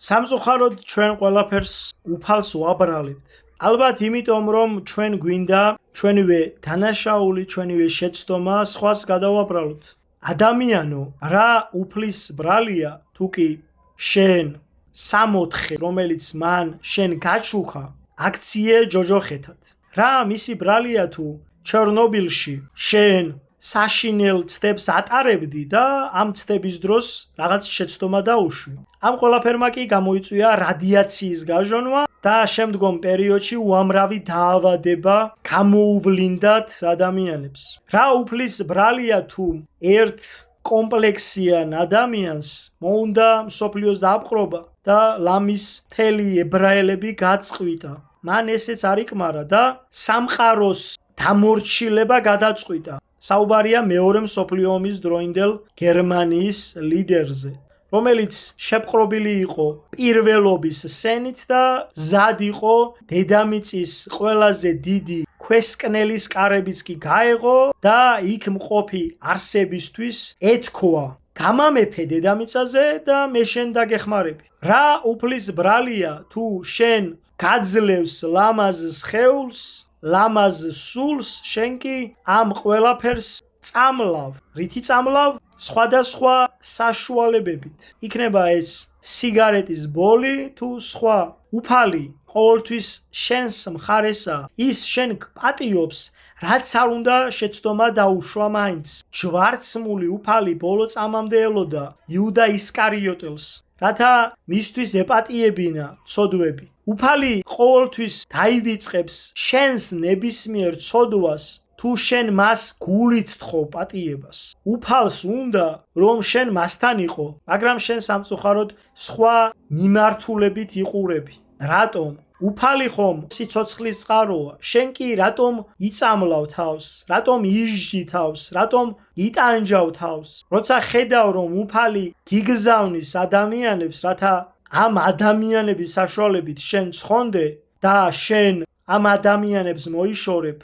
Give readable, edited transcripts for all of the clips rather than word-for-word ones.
სამწუხაროდ ჩვენ ყველაფერს უფალს ვაბრალებთ. ალბათ იმიტომ, რომ ჩვენ გვინდა ჩვენივე დანაშაული, ჩვენივე შეცდომა სხვას გადავაბრალოთ. ადამიანო, რა უფლის ბრალია თუ კი შენ 64, რომელიც მან შენ გაჩუქა, აქციე ჯოჯოხეთად. რა მისი ბრალია თუ ჩერნობილში შენ საშინელ ცდებს ატარებდი და ამ ცდების დროს რაღაც შეცდომა დაუშვი. ამ ყველაფერმა კი გამოიწვია რადიაციის გაჟონვა და შემდგომ პერიოდში უამრავი დაავადება გამოუვლინდათ ადამიანებს. რა უფლის ბრალია თუ ერთ კომპლექსიან ადამიანს მოუნდა მსოფლიოს დააპყრობა და ლამის მთელი ებრაელები გაწყვიტა. მან ესეც არ იკმარა და სამყაროს დამორჩილება გადაწყვიტა. საუბარია მეორე მსოფლიო ომის დროინდელ გერმანიის ლიდერზე, რომელიც შეპყრობილი იყო პირველობის სენით და მზად იყო დედამიწის ყველაზე დიდი ქვესკნელის კარებიც კი გაეღო და იქ მყოფი არსებისთვის ეთქვა გამამეფე დედამიწაზე და მე შენ დაგეხმარები. რა უფლის ბრალია თუ შენ გაძლევს ლამაზ სხეულს, ლამაზ სულს, შენ კი ამ ყველაფერს წამლავ. რითი წამლავ? სხვადასხვა საშუალებებით. იქნება ეს სიგარეტის ბოლი თუ სხვა. უფალი ყოველთვის შენს მხარესა. ის შენ პატიობს, რაც არ უნდა შეცდომა დაუშვა მაინც. ჯვარცმული უფალი ბოლო წამამდე ელოდა იუდა ისკარიოტელს, რათა მისთვის ეპატიებინა ცოდვები. უფალი ყოველთვის დაივიწყებს შენს ნებისმიერ ცოდვას, თუ შენ მას გულით თხოვ პატიებას. უფალს უნდა, რომ შენ მასთან იყო, მაგრამ შენ სამწუხაროდ სხვა მიმართულებით იყურები. რატომ? უფალი ხომ სიცოცხლის წყაროა. შენ კი რატომ იწამლავ თავს? რატომ იჟჯი თავს? რატომ იტანჯავ თავს? როცა ხედავ, რომ უფალი გიგზავნის ადამიანებს, რათა ამ ადამიანების საშუალებით შენ ცხონდე და შენ ამ ადამიანებს მოიშორებ,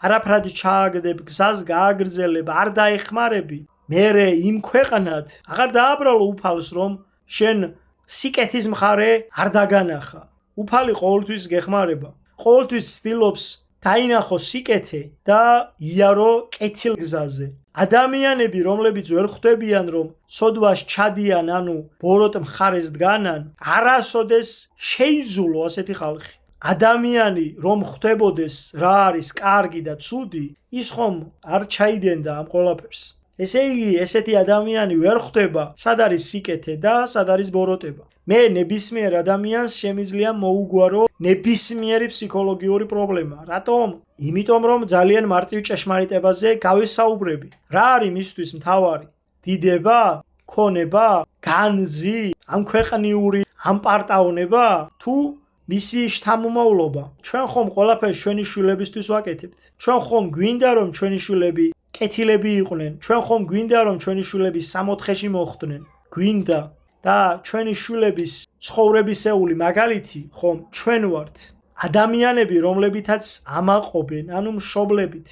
არაფრად ჩააგდებ, გზას გააგრძელებ, არ დაეხმარები, მერე იმ ქვეყნად აღარ დააბრალო უფალს, რომ შენ სიკეთის მხარე არ დაგანახა. უფალი ყოველთვის გეხმარება, ყოველთვის ცდილობს დაინახო სიკეთე და იარო კეთილ გზაზე. ადამიანები, რომლებიც ვერ ხვდებიან, რომ ცოდვას ჩადიან, ანუ ბოროტ მხარეს დგანან, არასოდეს შეიზულო ასეთი ხალხი. ადამიანი რომ ხვდებოდეს რა არის კარგი და ცუდი, ის ხომ არ ჩაიდენდა ამ ყველაფერს. ესე იგი, ესეთი ადამიანი ვერ ხვდება, სად არის სიკეთე და სად არის ბოროტება. მე ნებისმიერ ადამიანს შემიძლია მოუგვარო ნებისმიერი ფსიქოლოგიური პრობლემა. რატომ? იმიტომ რომ ძალიან მარტივ ჭეშმარიტებაზე გავესაუბრები. რა არის მისთვის მთავარი? დიდება? ქონება? განძი? ამ ქვეყნიური ამპარტაუნება? თუ მისი შთამომავლობა? ჩვენ ხომ ყველაფერს ჩვენი შვილებისთვის ვაკეთებთ. ჩვენ ხომ გვინდა რომ ჩვენი შვილები კეთილები იყვნენ. ჩვენ ხომ გვინდა რომ ჩვენი შვილები სამოთხეში მოხვდნენ. გვინდა და ჩვენი შვილების ცხოვრებისეული მაგალითი ხომ ჩვენ ვართ. ადამიანები, რომლებითაც ამაყობენ, ანუ მშობლებით.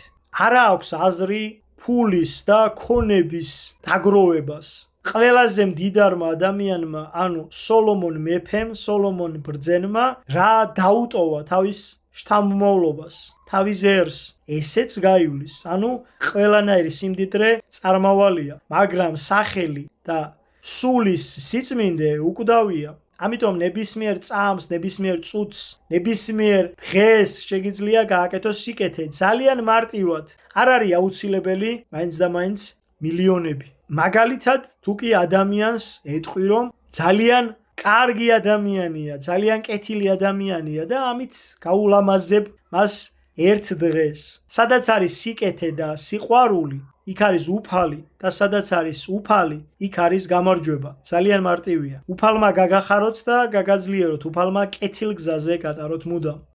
არა აქვს აზრი ფულის და ქონების დაგროვებას. ყველაზე მდიდარმა ადამიანმა, ანუ სოლომონ მეფემ, სოლომონ ბრძენმა, რა დაუტოვა თავის შთამომავლობას, თავის ერს. ესეც გაივლის, ანუ ყველანაირი სიმდიდრე წარმავალია, მაგრამ სახელი და სულის სიწმინდე უკვდავია. ამიტომ ნებისმიერ წამს, ნებისმიერ წუთს, ნებისმიერ დღეს შეგიძლია გააკეთოს სიკეთე. ძალიან მარტივად. არ არის აუცილებელი მაინც და მაინც მილიონები. მაგალითად, თუ კი ადამიანს ეტყვი, რომ ძალიან კარგი ადამიანია, ძალიან კეთილი ადამიანია და ამით გაულამაზებ მას ერთ დღეს. სადაც არის სიკეთე და სიყვარული, იქ არის უფალი და სადაც არის უფალი, იქ არის გამარჯვება. ძალიან მარტივია. უფალმა გაგახაროთ და გაგაძლიეროთ, უფალმა კეთილ გზაზე გატაროთ მუდამ.